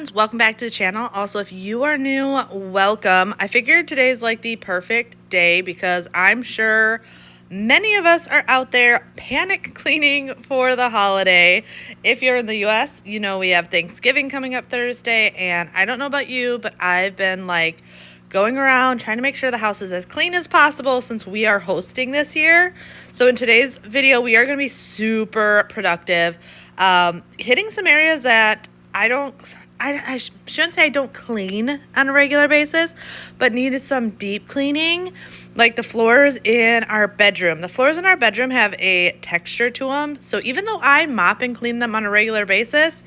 friends, welcome back to the channel. Also, if you are new, welcome. I figured today's like the perfect day because I'm sure many of us are out there panic cleaning for the holiday. If you're in the US, you know we have Thanksgiving coming up Thursday, and I don't know about you, but I've been like going around trying to make sure the house is as clean as possible since we are hosting this year. So in today's video, we are going to be super productive, hitting some areas that I shouldn't say I don't clean on a regular basis, but needed some deep cleaning, like the floors in our bedroom. The floors in our bedroom have a texture to them, so even though I mop and clean them on a regular basis,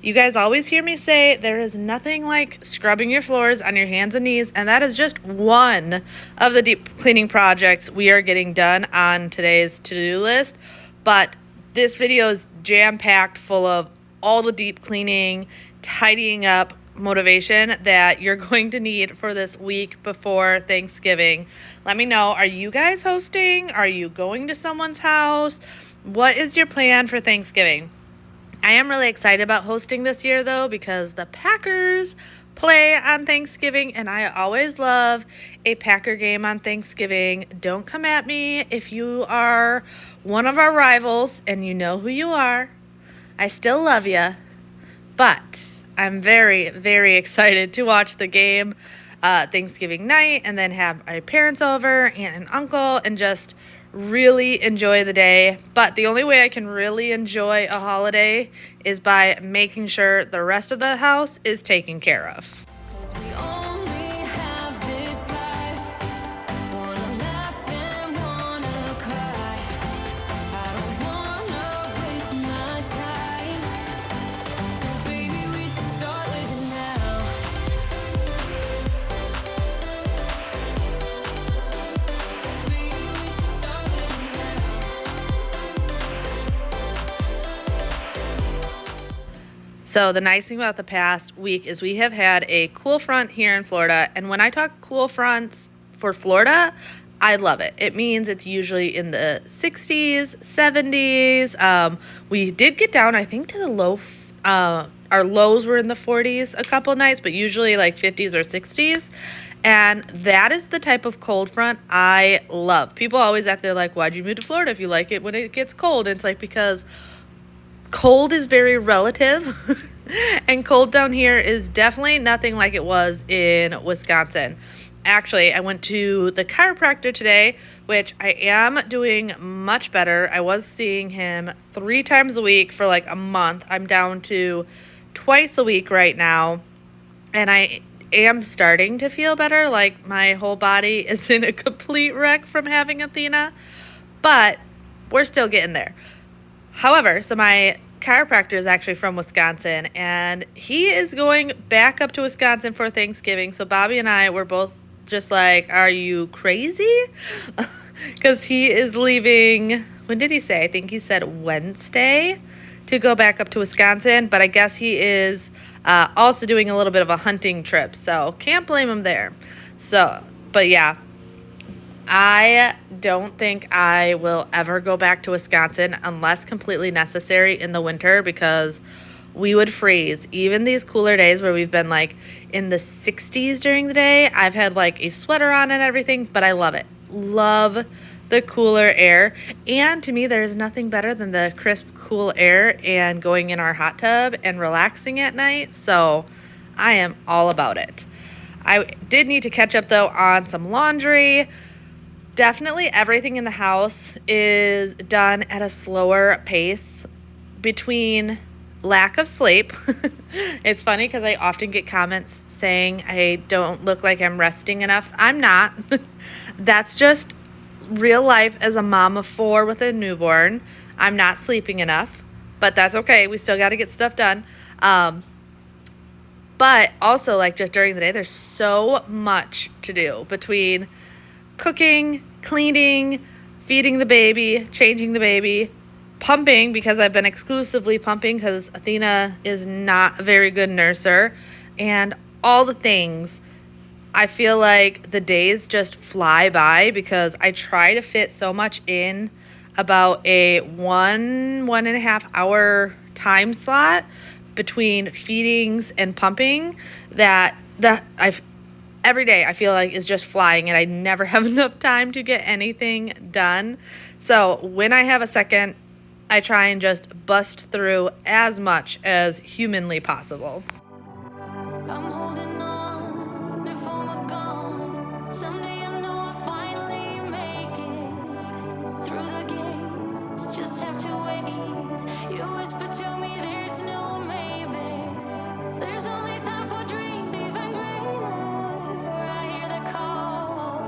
you guys always hear me say there is nothing like scrubbing your floors on your hands and knees, and that is just one of the deep cleaning projects we are getting done on today's to-do list. But this video is jam-packed full of all the deep cleaning, tidying up motivation that you're going to need for this week before Thanksgiving. Let me know, are you guys hosting? Are you going to someone's house? What is your plan for Thanksgiving? I am really excited about hosting this year though, because the Packers play on Thanksgiving, and I always love a Packer game on Thanksgiving. Don't come at me if you are one of our rivals and you know who you are. I still love you, but I'm very, very excited to watch the game Thanksgiving night and then have my parents over, aunt and uncle, and just really enjoy the day. But the only way I can really enjoy a holiday is by making sure the rest of the house is taken care of. So the nice thing about the past week is we have had a cool front here in Florida. And when I talk cool fronts for Florida, I love it. It means it's usually in the 60s, 70s. We did get down, I think, to the low. Our lows were in the 40s a couple nights, but usually like 50s or 60s. And that is the type of cold front I love. People always act there like, why'd you move to Florida if you like it when it gets cold? And it's like, because cold is very relative, and cold down here is definitely nothing like it was in Wisconsin. Actually, I went to the chiropractor today, which I am doing much better. I was seeing him 3 times a week for like a month. I'm down to twice a week right now, and I am starting to feel better. Like my whole body is in a complete wreck from having Athena, but we're still getting there. However, so my chiropractor is actually from Wisconsin, and he is going back up to Wisconsin for Thanksgiving. So Bobby and I were both just like, are you crazy? Because he is leaving, when did he say? I think he said Wednesday to go back up to Wisconsin, but I guess he is also doing a little bit of a hunting trip, so can't blame him there. So, but yeah, I don't think I will ever go back to Wisconsin unless completely necessary in the winter, because we would freeze. Even these cooler days where we've been like in the 60s during the day, I've had like a sweater on and everything, but I love it. Love the cooler air. And to me, there's nothing better than the crisp, cool air and going in our hot tub and relaxing at night. So I am all about it. I did need to catch up though on some laundry. Definitely everything in the house is done at a slower pace between lack of sleep. It's funny because I often get comments saying I don't look like I'm resting enough. I'm not. That's just real life as a mom of 4 with a newborn. I'm not sleeping enough, but that's okay. We still got to get stuff done. But also, like, just during the day, there's so much to do between cooking, cleaning, feeding the baby, changing the baby, pumping, because I've been exclusively pumping because Athena is not a very good nurser, and all the things. I feel like the days just fly by because I try to fit so much in about a 1.5 hour time slot, between feedings and pumping that I've every day I feel like is just flying, and I never have enough time to get anything done. So when I have a second, I try and just bust through as much as humanly possible. I'm holding on, if almost gone. Someday I know I'll finally make it through the gates. Just have to wait. You whisper to me, there's no maybe. There's only time for dreams even greater. I hear the call,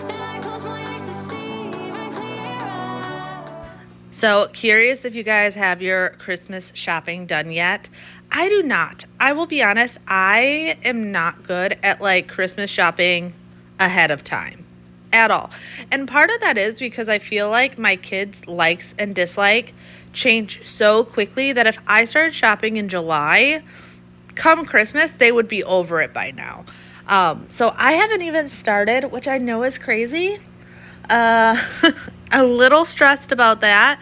and I close my eyes to see even clearer. So curious if you guys have your Christmas shopping done yet. I do not. I will be honest, I am not good at like Christmas shopping ahead of time at all. And part of that is because I feel like my kids' likes and dislike change so quickly that if I started shopping in July, come Christmas, they would be over it by now. So I haven't even started, which I know is crazy. A little stressed about that,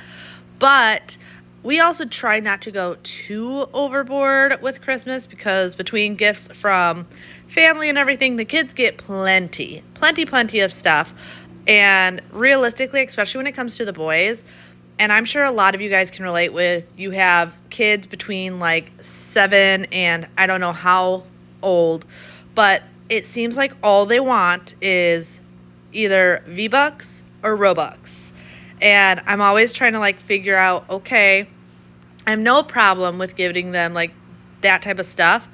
but we also try not to go too overboard with Christmas because between gifts from family and everything, the kids get plenty of stuff. And realistically, especially when it comes to the boys, and I'm sure a lot of you guys can relate with, you have kids between like 7 and I don't know how old, but it seems like all they want is either V-Bucks or Robux. And I'm always trying to like figure out, okay, I have no problem with giving them like that type of stuff,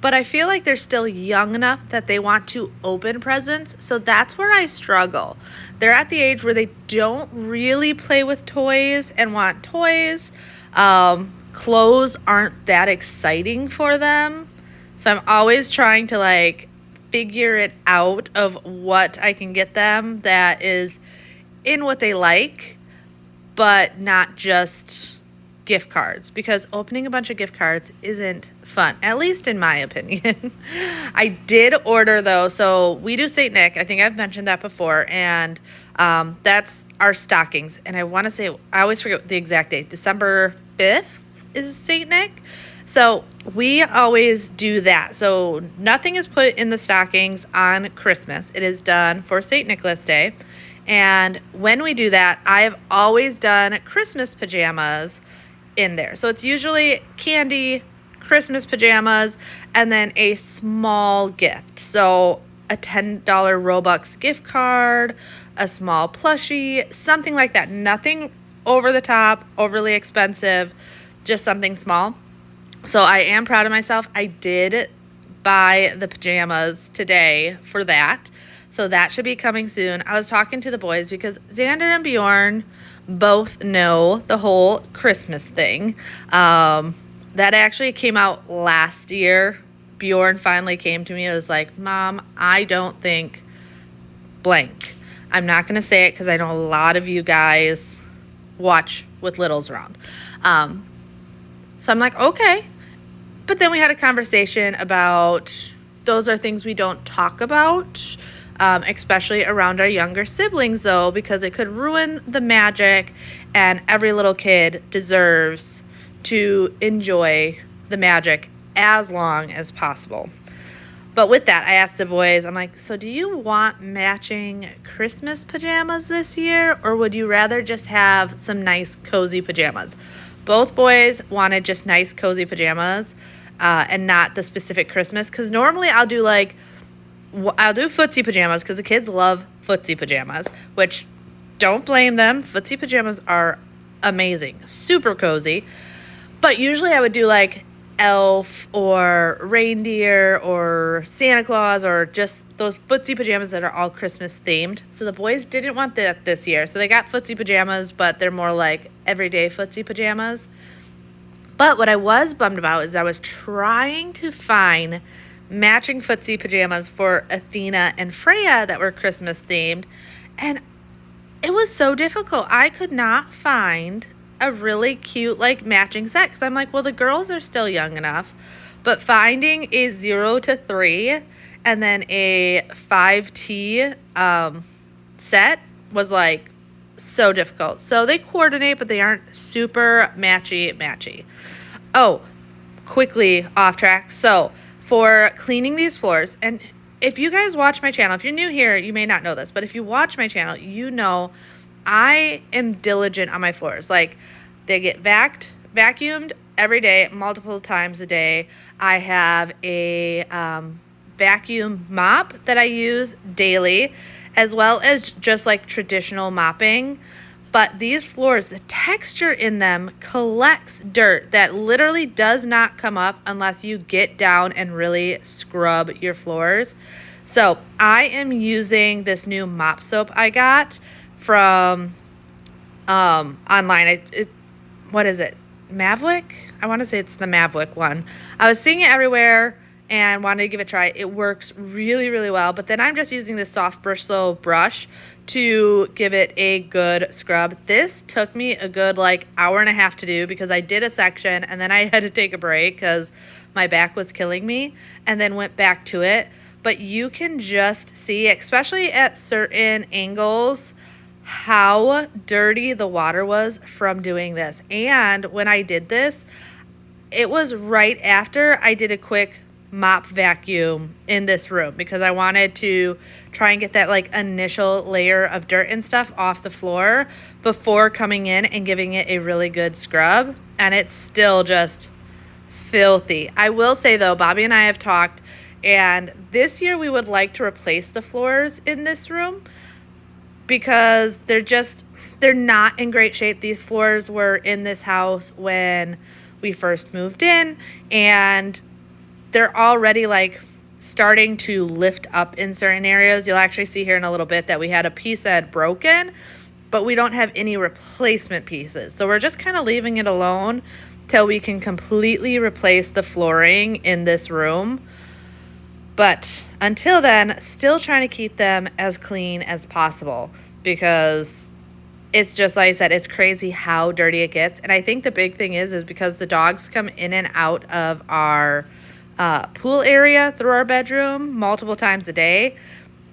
but I feel like they're still young enough that they want to open presents. So that's where I struggle. They're at the age where they don't really play with toys and want toys. Clothes aren't that exciting for them. So I'm always trying to like figure it out of what I can get them that is in what they like, but not just gift cards, because opening a bunch of gift cards isn't fun, at least in my opinion. I did order though, so we do St. Nick. I think I've mentioned that before, and that's our stockings. And I want to say, I always forget the exact date, December 5th is St. Nick. So we always do that. So nothing is put in the stockings on Christmas. It is done for St. Nicholas Day. And when we do that, I've always done Christmas pajamas in there. So it's usually candy, Christmas pajamas, and then a small gift. So a $10 Robux gift card, a small plushie, something like that. Nothing over the top, overly expensive, just something small. So I am proud of myself. I did buy the pajamas today for that. So that should be coming soon. I was talking to the boys because Xander and Bjorn both know the whole Christmas thing. That actually came out last year. Bjorn finally came to me and was like, Mom, I don't think blank. I'm not going to say it because I know a lot of you guys watch with littles around. So I'm like, okay. But then we had a conversation about those are things we don't talk about, especially around our younger siblings, though, because it could ruin the magic, and every little kid deserves to enjoy the magic as long as possible. But with that, I asked the boys, I'm like, so do you want matching Christmas pajamas this year, or would you rather just have some nice, cozy pajamas? Both boys wanted just nice, cozy pajamas, and not the specific Christmas, because normally I'll do footsie pajamas because the kids love footsie pajamas, which don't blame them. Footsie pajamas are amazing, super cozy. But usually I would do like elf or reindeer or Santa Claus or just those footsie pajamas that are all Christmas themed. So the boys didn't want that this year. So they got footsie pajamas, but they're more like everyday footsie pajamas. But what I was bummed about is I was trying to find matching footsie pajamas for Athena and Freya that were Christmas themed, and it was so difficult. I could not find a really cute like matching set because I'm like, well, the girls are still young enough, but finding a 0 to 3 and then a 5T set was like so difficult. So they coordinate, but they aren't super matchy. Oh, quickly off track. So for cleaning these floors, and if you guys watch my channel, if you're new here, you may not know this, but if you watch my channel, you know I am diligent on my floors. Like, they get vacuumed every day, multiple times a day. I have a vacuum mop that I use daily, as well as just like traditional mopping. But these floors, the texture in them collects dirt that literally does not come up unless you get down and really scrub your floors. So I am using this new mop soap I got from online. What is it? Maverick? I want to say it's the Maverick one. I was seeing it everywhere and wanted to give it a try. It works really, really well. But then I'm just using this soft bristle brush to give it a good scrub. This took me a good like hour and a half to do because I did a section and then I had to take a break because my back was killing me, and then went back to it. But you can just see, especially at certain angles, how dirty the water was from doing this. And when I did this, it was right after I did a quick mop vacuum in this room because I wanted to try and get that like initial layer of dirt and stuff off the floor before coming in and giving it a really good scrub. And it's still just filthy. I will say though, Bobby and I have talked, and this year we would like to replace the floors in this room because they're not in great shape. These floors were in this house when we first moved in, and they're already like starting to lift up in certain areas. You'll actually see here in a little bit that we had a piece that had broken, but we don't have any replacement pieces. So we're just kind of leaving it alone till we can completely replace the flooring in this room. But until then, still trying to keep them as clean as possible because it's just like I said, it's crazy how dirty it gets. And I think the big thing is because the dogs come in and out of our pool area through our bedroom multiple times a day,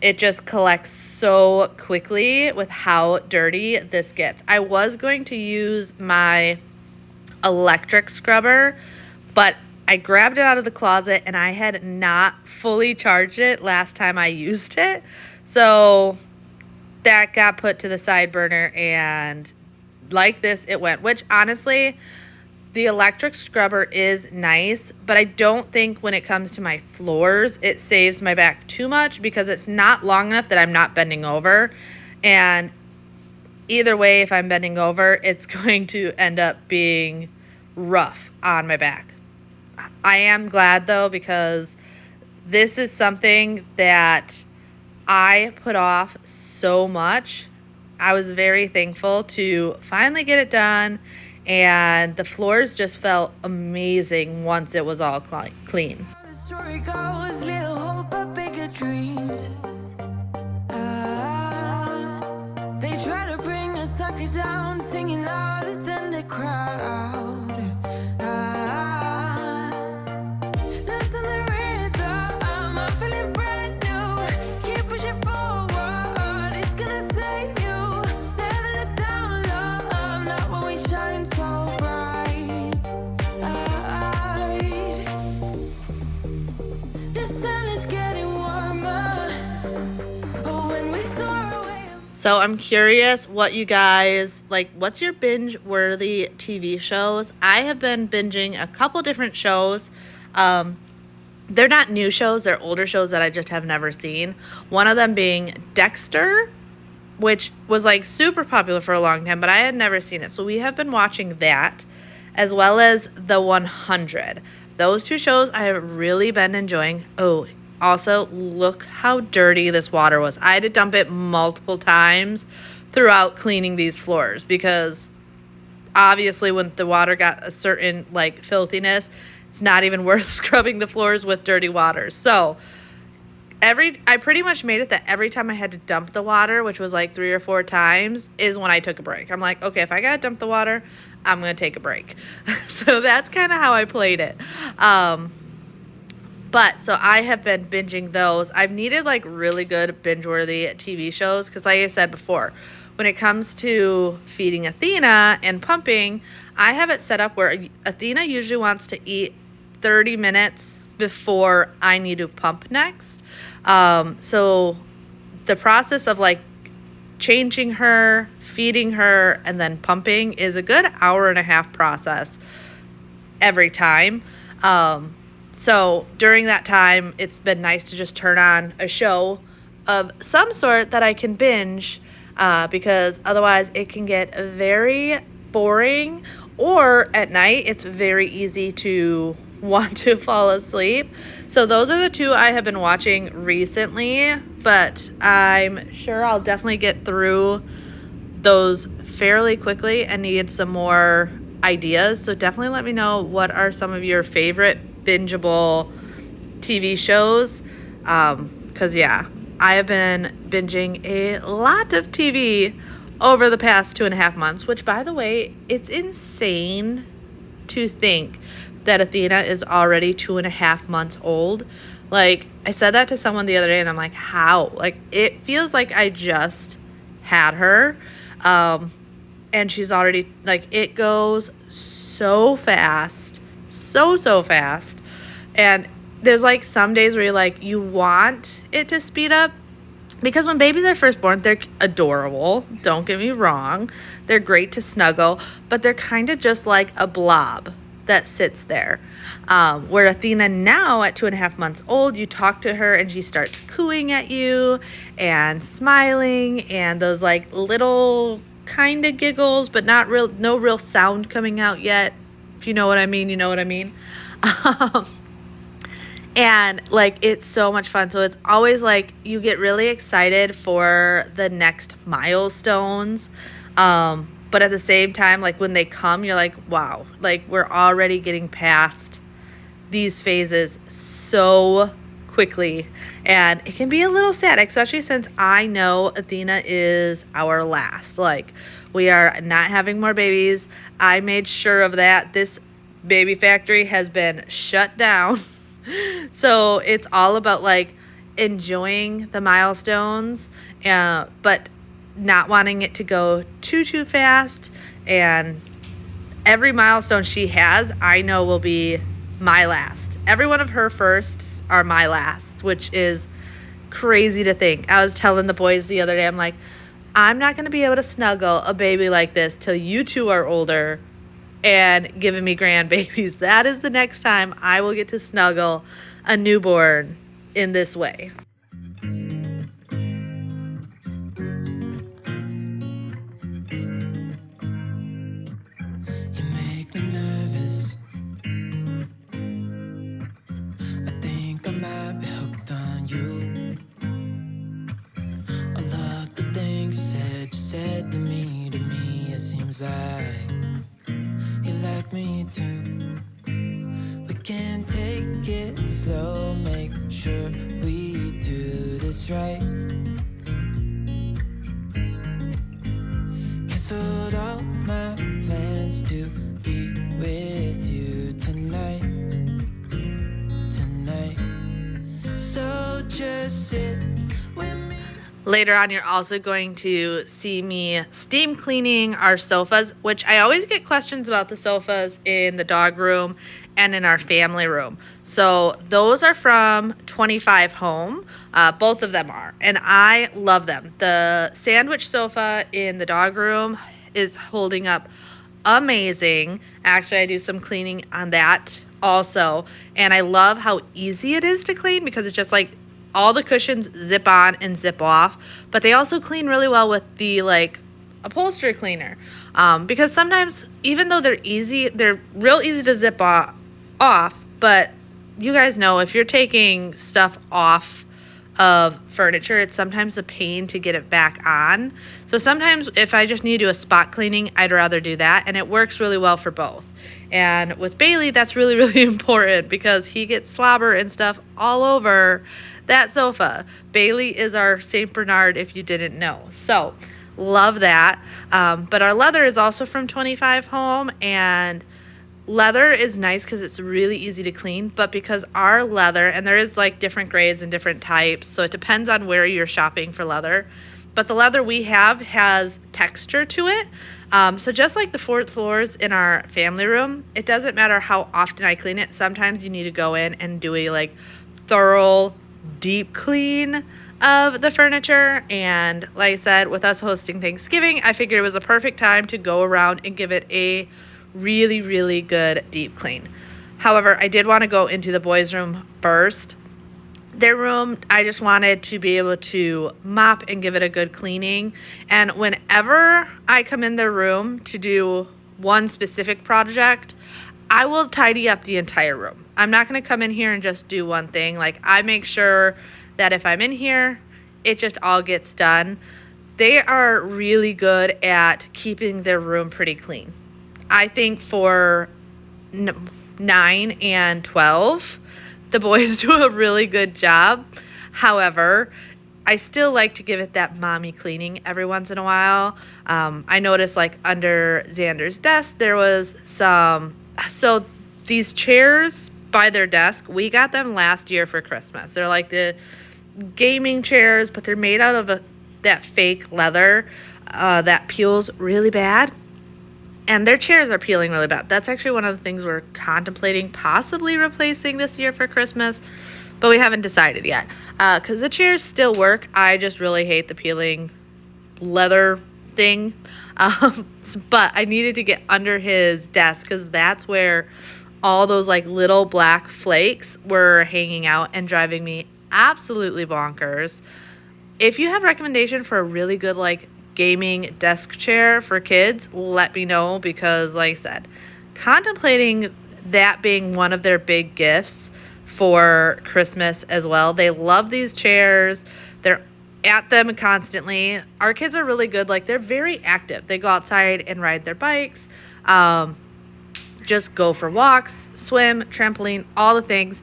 it just collects so quickly with how dirty this gets. I was going to use my electric scrubber, but I grabbed it out of the closet and I had not fully charged it last time I used it. So that got put to the side burner, and like this it went, which honestly, the electric scrubber is nice, but I don't think when it comes to my floors, it saves my back too much because it's not long enough that I'm not bending over. And either way, if I'm bending over, it's going to end up being rough on my back. I am glad though, because this is something that I put off so much. I was very thankful to finally get it done, and the floors just felt amazing once it was all clean. The story goes, little hope but bigger dreams. They try to bring a sucker down, singing louder than the crowd. Listen the rhythm, I'm feeling brand new. Keep pushing forward, it's gonna save you. Never look down, love, not when we shine so bright. The sun is getting warmer. Oh, when we soar away. So I'm curious what you guys, like, what's your binge-worthy TV shows? I have been binging a couple different shows. They're not new shows, they're older shows that I just have never seen. One of them being Dexter, which was like super popular for a long time, but I had never seen it. So we have been watching that, as well as The 100. Those two shows I have really been enjoying. Oh, also, look how dirty this water was. I had to dump it multiple times throughout cleaning these floors because obviously when the water got a certain like filthiness, it's not even worth scrubbing the floors with dirty water. So I pretty much made it that every time I had to dump the water, which was like 3 or 4 times, is when I took a break. I'm like, okay, if I gotta dump the water, I'm gonna take a break. So that's kind of how I played it. But so I have been binging those. I've needed like really good binge-worthy TV shows because, like I said before, when it comes to feeding Athena and pumping, I have it set up where Athena usually wants to eat 30 minutes before I need to pump next. So the process of like changing her, feeding her, and then pumping is a good hour and a half process every time. So during that time, it's been nice to just turn on a show of some sort that I can binge, because otherwise it can get very boring, or at night it's very easy to want to fall asleep. So those are the two I have been watching recently, but I'm sure I'll definitely get through those fairly quickly and need some more ideas. So definitely let me know what are some of your favorite bingeable TV shows, because yeah, I have been binging a lot of TV over the past 2.5 months, which, by the way, it's insane to think that Athena is already 2.5 months old. Like, I said that to someone the other day and I'm like, how? Like, it feels like I just had her. And she's already, like, it goes so fast, so fast. And there's like some days where you're like, you want it to speed up, because when babies are first born, they're adorable. Don't get me wrong. They're great to snuggle, but they're kind of just like a blob that sits there. Where Athena now at 2.5 months old, you talk to her and she starts cooing at you and smiling, and those like little kind of giggles, but no real sound coming out yet. If you know what I mean, you know what I mean. And like, it's so much fun. So it's always like you get really excited for the next milestones. But at the same time, like when they come, you're like, wow, like we're already getting past these phases so quickly. And it can be a little sad, especially since I know Athena is our last. Like, we are not having more babies. I made sure of that. This baby factory has been shut down. So it's all about like enjoying the milestones, but not wanting it to go too fast. And every milestone she has, I know will be my last. Every one of her firsts are my lasts, which is crazy to think. I was telling the boys the other day, I'm like, I'm not going to be able to snuggle a baby like this till you two are older and giving me grandbabies. That is the next time I will get to snuggle a newborn in this way. You make me nervous. I think I might be hooked on you. All of the things you said to me, it seems like you like me too. We can take it slow, make sure we do this right. Canceled all my plans to be with you tonight. So just sit with me. Later on, you're also going to see me steam cleaning our sofas, which I always get questions about the sofas in the dog room and in our family room. So those are from 25 Home. Both of them are, and I love them. The sandwich sofa in the dog room is holding up amazing. Actually, I do some cleaning on that also, and I love how easy it is to clean because it's just like all the cushions zip on and zip off, but they also clean really well with the like upholstery cleaner, because sometimes even though they're real easy to zip off, but you guys know if you're taking stuff off of furniture, it's sometimes a pain to get it back on. So sometimes if I just need to do a spot cleaning, I'd rather do that, and it works really well for both. And with Bailey, that's really, really important because he gets slobber and stuff all over that sofa. Bailey is our St. Bernard, if you didn't know. So love that. But our leather is also from 25 Home, and Leather is nice because it's really easy to clean, but because our leather, and there is like different grades and different types, so it depends on where you're shopping for leather. But the leather we have has texture to it. So just like the fourth floors in our family room, it doesn't matter how often I clean it. Sometimes you need to go in and do a like thorough, deep clean of the furniture. And like I said, with us hosting Thanksgiving, I figured it was a perfect time to go around and give it a really, really good deep clean. However, I did want to go into the boys' room first. Their room, I just wanted to be able to mop and give it a good cleaning. And whenever I come in their room to do one specific project, I will tidy up the entire room. I'm not going to come in here and just do one thing. Like, I make sure that if I'm in here, it just all gets done. They are really good at keeping their room pretty clean. I think for 9 and 12, the boys do a really good job. However, I still like to give it that mommy cleaning every once in a while. I noticed like under Xander's desk, there was some, so these chairs by their desk, we got them last year for Christmas. They're like the gaming chairs, but they're made out of that fake leather that peels really bad. And their chairs are peeling really bad. That's actually one of the things we're contemplating possibly replacing this year for Christmas, but we haven't decided yet. Because the chairs still work. I just really hate the peeling leather thing. But I needed to get under his desk because that's where all those like little black flakes were hanging out and driving me absolutely bonkers. If you have recommendation for a really good like gaming desk chair for kids, let me know, because like I said, contemplating that being one of their big gifts for Christmas as well. They love these chairs. They're at them constantly. Our kids are really good. Like, they're very active. They go outside and ride their bikes, just go for walks, swim, trampoline, all the things.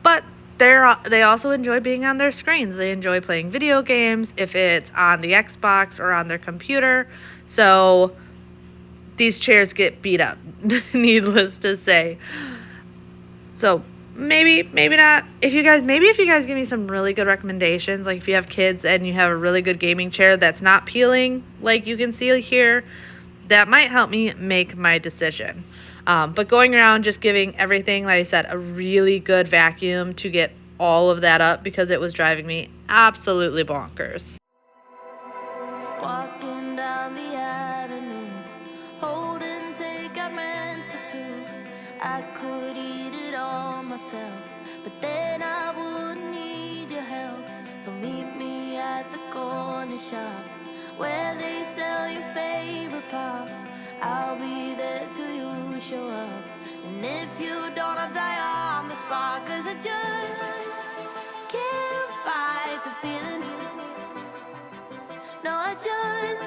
But they also enjoy being on their screens. They enjoy playing video games, if it's on the Xbox or on their computer. So these chairs get beat up, needless to say. So maybe not. If you guys give me some really good recommendations, like if you have kids and you have a really good gaming chair that's not peeling, like you can see here, that might help me make my decision. But going around just giving everything, like I said, a really good vacuum to get all of that up, because it was driving me absolutely bonkers. Walking down the avenue, holding takeout meant for two. I could eat it all myself, but then I wouldn't need your help. So meet me at the corner shop where they sell your favorite pop. I'll be there till you show up. And if you don't, I'll die on the spot. 'Cause I just can't fight the feeling. No, I just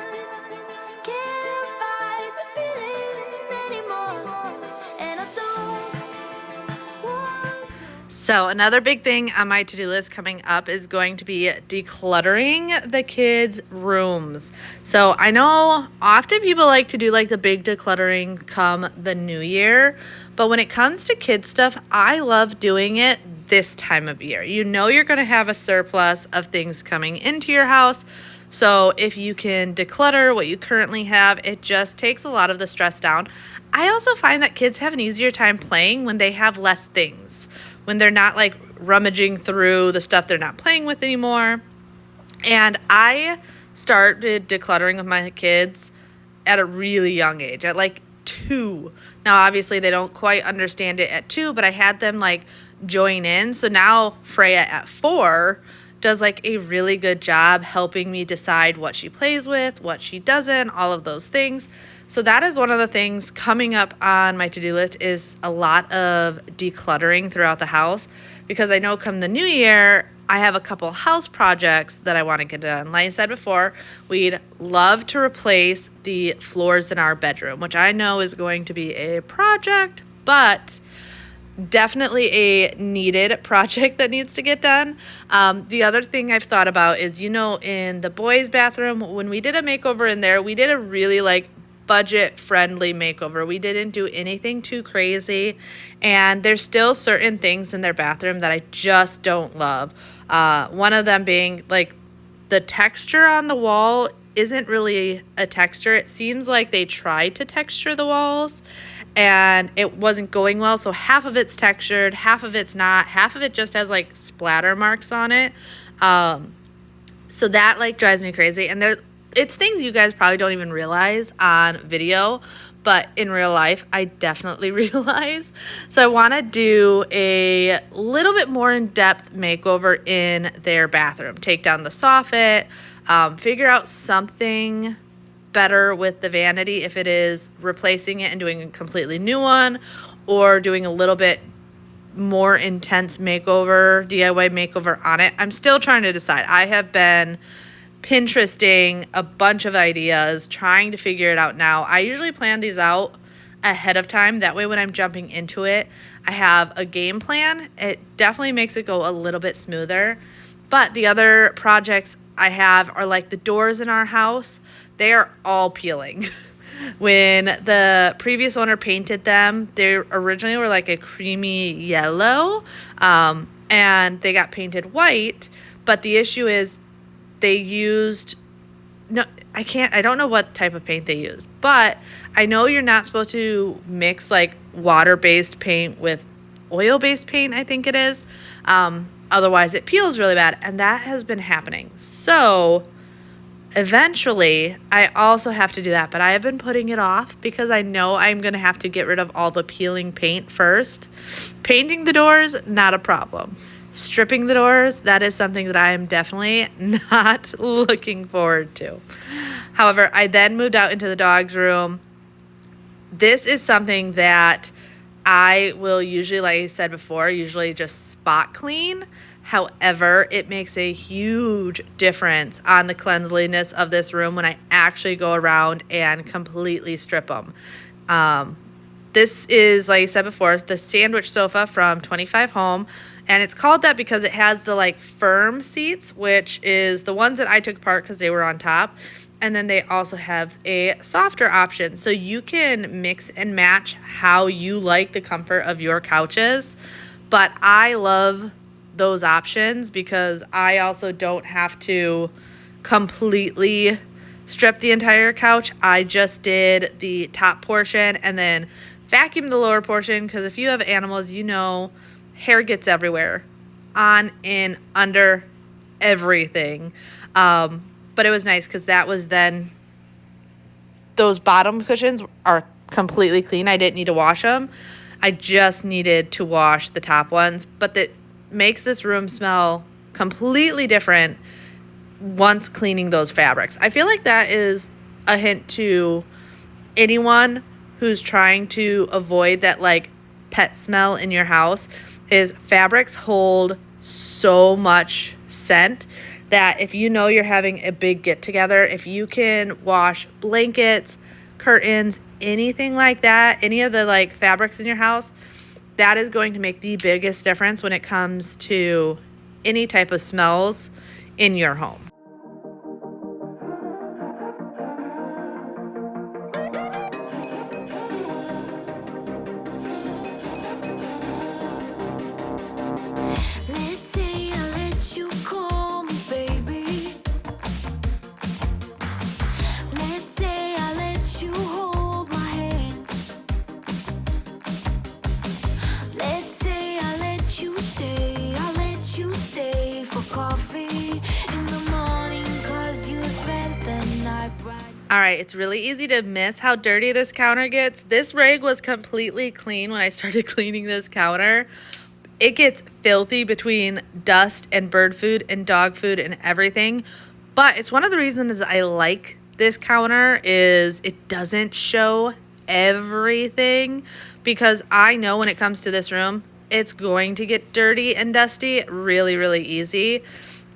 can't fight the feeling anymore. And I don't want to. So another big thing on my to-do list coming up is going to be decluttering the kids' rooms. So I know often people like to do like the big decluttering come the new year, but when it comes to kids stuff, I love doing it this time of year. You know you're going to have a surplus of things coming into your house. So if you can declutter what you currently have, it just takes a lot of the stress down. I also find that kids have an easier time playing when they have less things, when they're not like rummaging through the stuff they're not playing with anymore. And I started decluttering with my kids at a really young age, at like 2. Now, obviously, they don't quite understand it at 2, but I had them like join in. So now Freya at 4 does like a really good job helping me decide what she plays with, what she doesn't, all of those things. So that is one of the things coming up on my to-do list, is a lot of decluttering throughout the house, because I know come the new year, I have a couple house projects that I want to get done. Like I said before, we'd love to replace the floors in our bedroom, which I know is going to be a project, but definitely a needed project that needs to get done. The other thing I've thought about is, in the boys' bathroom, when we did a makeover in there, we did a really like budget-friendly makeover. We didn't do anything too crazy, and there's still certain things in their bathroom that I just don't love. One of them being, like, the texture on the wall isn't really a texture. It seems like they tried to texture the walls, and it wasn't going well. So half of it's textured, half of it's not. Half of it just has, like, splatter marks on it. So that, like, drives me crazy. And it's things you guys probably don't even realize on video, but in real life, I definitely realize. So I want to do a little bit more in-depth makeover in their bathroom. Take down the soffit, figure out something better with the vanity, if it is replacing it and doing a completely new one, or doing a little bit more intense makeover, DIY makeover on it. I'm still trying to decide. I have been Pinteresting a bunch of ideas, trying to figure it out now. I usually plan these out ahead of time. That way when I'm jumping into it, I have a game plan. It definitely makes it go a little bit smoother. But the other projects I have are like the doors in our house. They are all peeling. When the previous owner painted them, they originally were like a creamy yellow, and they got painted white. But the issue is they used, I don't know what type of paint they used, but I know you're not supposed to mix like water-based paint with oil-based paint, I think it is. Otherwise it peels really bad, and that has been happening. So eventually I also have to do that, but I have been putting it off because I know I'm going to have to get rid of all the peeling paint first. Painting the doors, not a problem. Stripping the doors, that is something that I am definitely not looking forward to. However, I then moved out into the dog's room. This is something that I will usually, like I said before, usually just spot clean. However, it makes a huge difference on the cleanliness of this room when I actually go around and completely strip them. This is, like I said before, the sandwich sofa from 25 Home. And it's called that because it has the like firm seats, which is the ones that I took apart because they were on top. And then they also have a softer option. So you can mix and match how you like the comfort of your couches. But I love those options because I also don't have to completely strip the entire couch. I just did the top portion and then vacuumed the lower portion because if you have animals, you know hair gets everywhere, on, in, under, everything. But it was nice because that was then, those bottom cushions are completely clean. I didn't need to wash them. I just needed to wash the top ones. But that makes this room smell completely different once cleaning those fabrics. I feel like that is a hint to anyone who's trying to avoid that like pet smell in your house. Is fabrics hold so much scent that if you know you're having a big get together, if you can wash blankets, curtains, anything like that, any of the like fabrics in your house, that is going to make the biggest difference when it comes to any type of smells in your home. Let's say I let you call me baby. Let's say I let you hold my hand. Let's say I let you stay for coffee in the morning 'cause you spent the night right. All right, it's really easy to miss how dirty this counter gets. This rag was completely clean when I started cleaning this counter. It gets filthy between dust and bird food and dog food and everything. But it's one of the reasons I like this counter is it doesn't show everything, because I know when it comes to this room, it's going to get dirty and dusty really, really easy.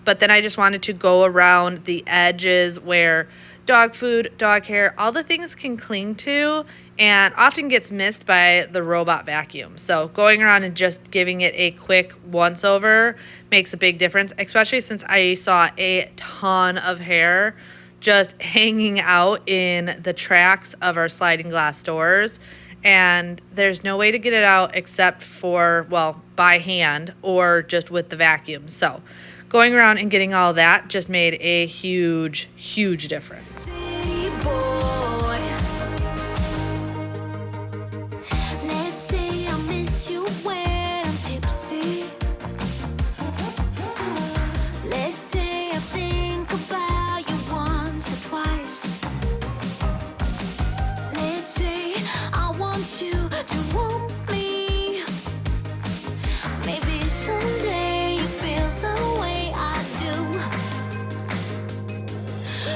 But then I just wanted to go around the edges where dog food, dog hair, all the things can cling to, and often gets missed by the robot vacuum. So going around and just giving it a quick once over makes a big difference, especially since I saw a ton of hair just hanging out in the tracks of our sliding glass doors. And there's no way to get it out except for, well, by hand or just with the vacuum. So going around and getting all that just made a huge, huge difference. City boy. Let's say I miss you when I'm tipsy. Let's say I think about you once or twice. Let's say I want you to want me. Maybe someday you feel the way I do.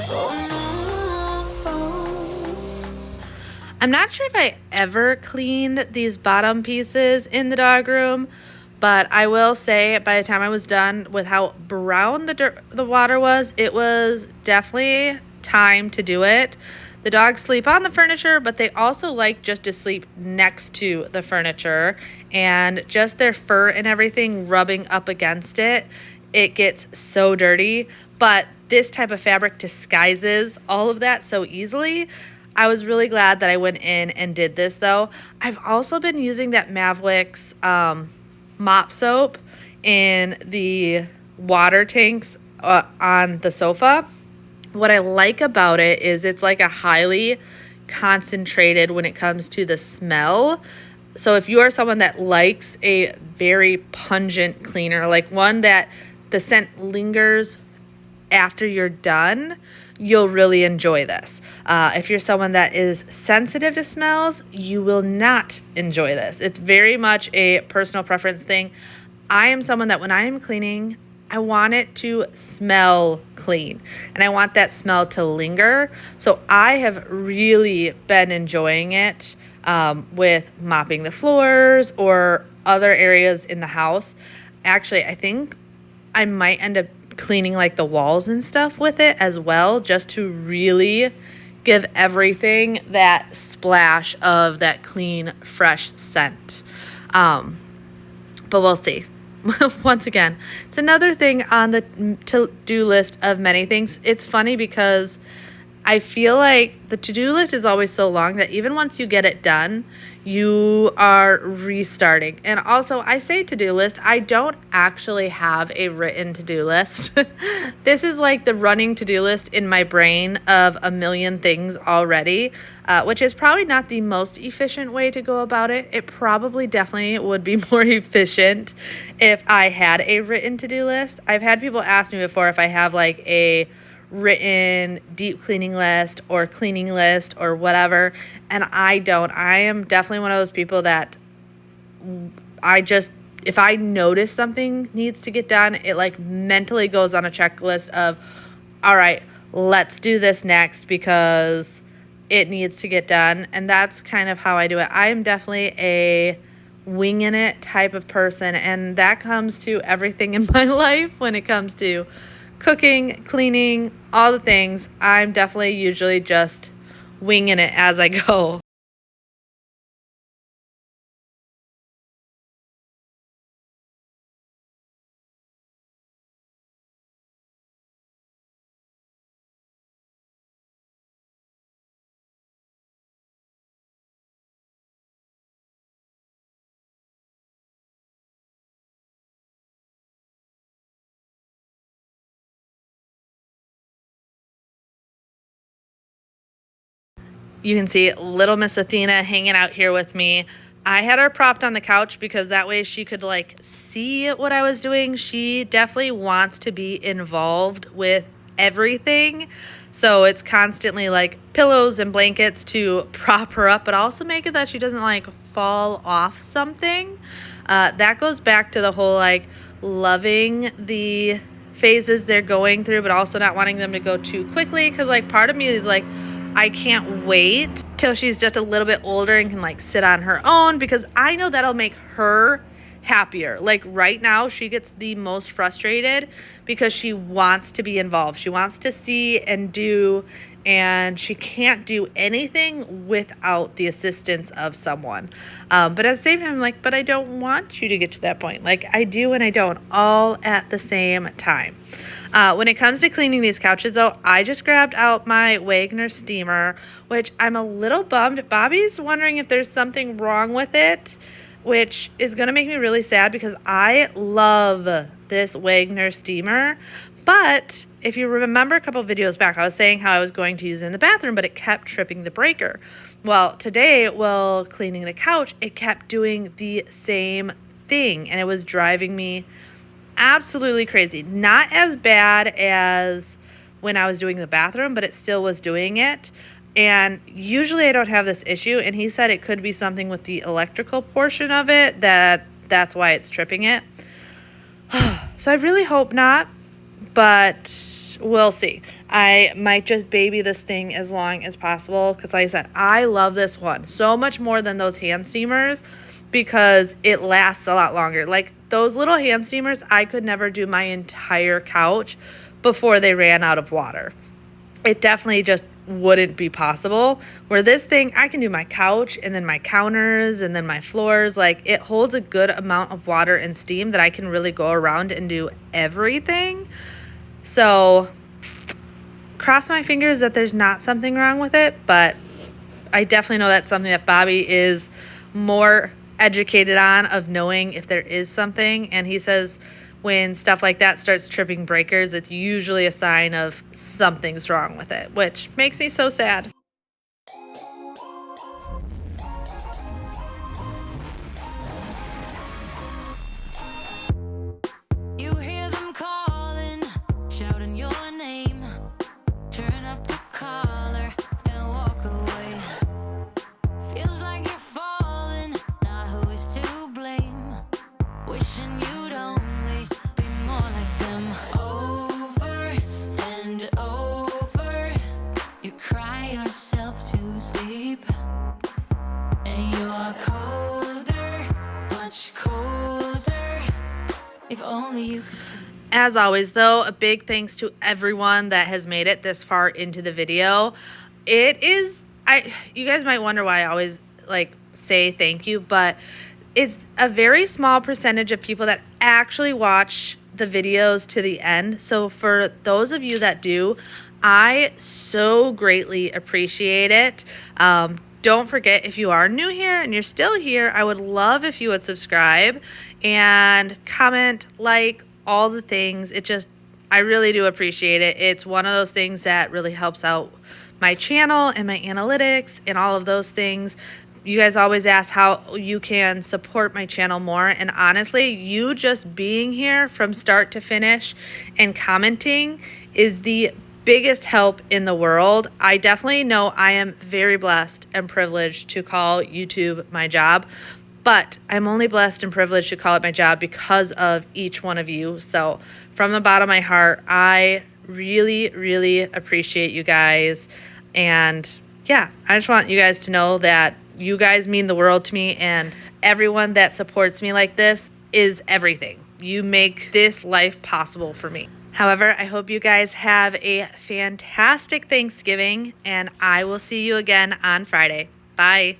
Oh no. I'm not sure if I ever cleaned these bottom pieces in the dog room, but I will say by the time I was done with how brown the water was, it was definitely time to do it. The dogs sleep on the furniture, but they also like just to sleep next to the furniture, and just their fur and everything rubbing up against it, it gets so dirty. But this type of fabric disguises all of that so easily. I was really glad that I went in and did this though. I've also been using that Mavlick's mop soap in the water tanks on the sofa. What I like about it is it's like a highly concentrated when it comes to the smell. So if you are someone that likes a very pungent cleaner, like one that the scent lingers after you're done, you'll really enjoy this. If you're someone that is sensitive to smells, you will not enjoy this. It's very much a personal preference thing. I am someone that when I am cleaning, I want it to smell clean and I want that smell to linger. So I have really been enjoying it with mopping the floors or other areas in the house. Actually, I think I might end up cleaning like the walls and stuff with it as well, just to really give everything that splash of that clean, fresh scent. But we'll see. Once again, it's another thing on the to-do list of many things. It's funny because I feel like the to-do list is always so long that even once you get it done, you are restarting. And also, I say to-do list, I don't actually have a written to-do list. This is like the running to-do list in my brain of a million things already, which is probably not the most efficient way to go about it. It probably definitely would be more efficient if I had a written to-do list. I've had people ask me before if I have like a written deep cleaning list or cleaning list or whatever, and I don't. I am definitely one of those people that if I notice something needs to get done, it like mentally goes on a checklist of, all right, let's do this next because it needs to get done. And that's kind of how I do it. I am definitely a winging it type of person, and that comes to everything in my life when it comes to cooking, cleaning, all the things. I'm definitely usually just winging it as I go. You can see little Miss Athena hanging out here with me. I had her propped on the couch because that way she could like see what I was doing. She definitely wants to be involved with everything. So it's constantly like pillows and blankets to prop her up, but also make it that she doesn't like fall off something. That goes back to the whole like loving the phases they're going through, but also not wanting them to go too quickly. Cause like part of me is like, I can't wait till she's just a little bit older and can like sit on her own, because I know that'll make her happier. Like right now, she gets the most frustrated because she wants to be involved. She wants to see and do, and she can't do anything without the assistance of someone. But at the same time, I'm like, but I don't want you to get to that point. Like I do and I don't, all at the same time. When it comes to cleaning these couches, though, I just grabbed out my Wagner steamer, which I'm a little bummed. Bobby's wondering if there's something wrong with it, which is going to make me really sad because I love this Wagner steamer. But if you remember a couple of videos back, I was saying how I was going to use it in the bathroom, but it kept tripping the breaker. Well, today, while cleaning the couch, it kept doing the same thing, and it was driving me absolutely crazy. Not as bad as when I was doing the bathroom, but it still was doing it. And usually I don't have this issue, and he said it could be something with the electrical portion of it, that's why it's tripping it. So I really hope not, but we'll see. I might just baby this thing as long as possible because like I said, I love this one so much more than those hand steamers because it lasts a lot longer. Like those little hand steamers, I could never do my entire couch before they ran out of water. It definitely just wouldn't be possible. Where this thing, I can do my couch and then my counters and then my floors. Like it holds a good amount of water and steam that I can really go around and do everything. So cross my fingers that there's not something wrong with it, but I definitely know that's something that Bobby is more educated on, of knowing if there is something. And he says when stuff like that starts tripping breakers, it's usually a sign of something's wrong with it, which makes me so sad. You hear them calling, shouting your name. Turn up the collar and walk away. Feels like you're falling, now who is to blame? Wishing you'd only be more like them. Over and over, you cry yourself to sleep. And you're colder, much colder. If only you could see. As always, though, a big thanks to everyone that has made it this far into the video. You guys might wonder why I always say thank you, but it's a very small percentage of people that actually watch the videos to the end. So for those of you that do, I so greatly appreciate it. Don't forget, if you are new here and you're still here, I would love if you would subscribe and comment, all the things. I really do appreciate it. It's one of those things that really helps out my channel and my analytics and all of those things. You guys always ask how you can support my channel more. And honestly, you just being here from start to finish and commenting is the biggest help in the world. I definitely know I am very blessed and privileged to call YouTube my job, but I'm only blessed and privileged to call it my job because of each one of you. So from the bottom of my heart, I really, really appreciate you guys. And yeah, I just want you guys to know that you guys mean the world to me, and everyone that supports me like this is everything. You make this life possible for me. However, I hope you guys have a fantastic Thanksgiving, and I will see you again on Friday. Bye.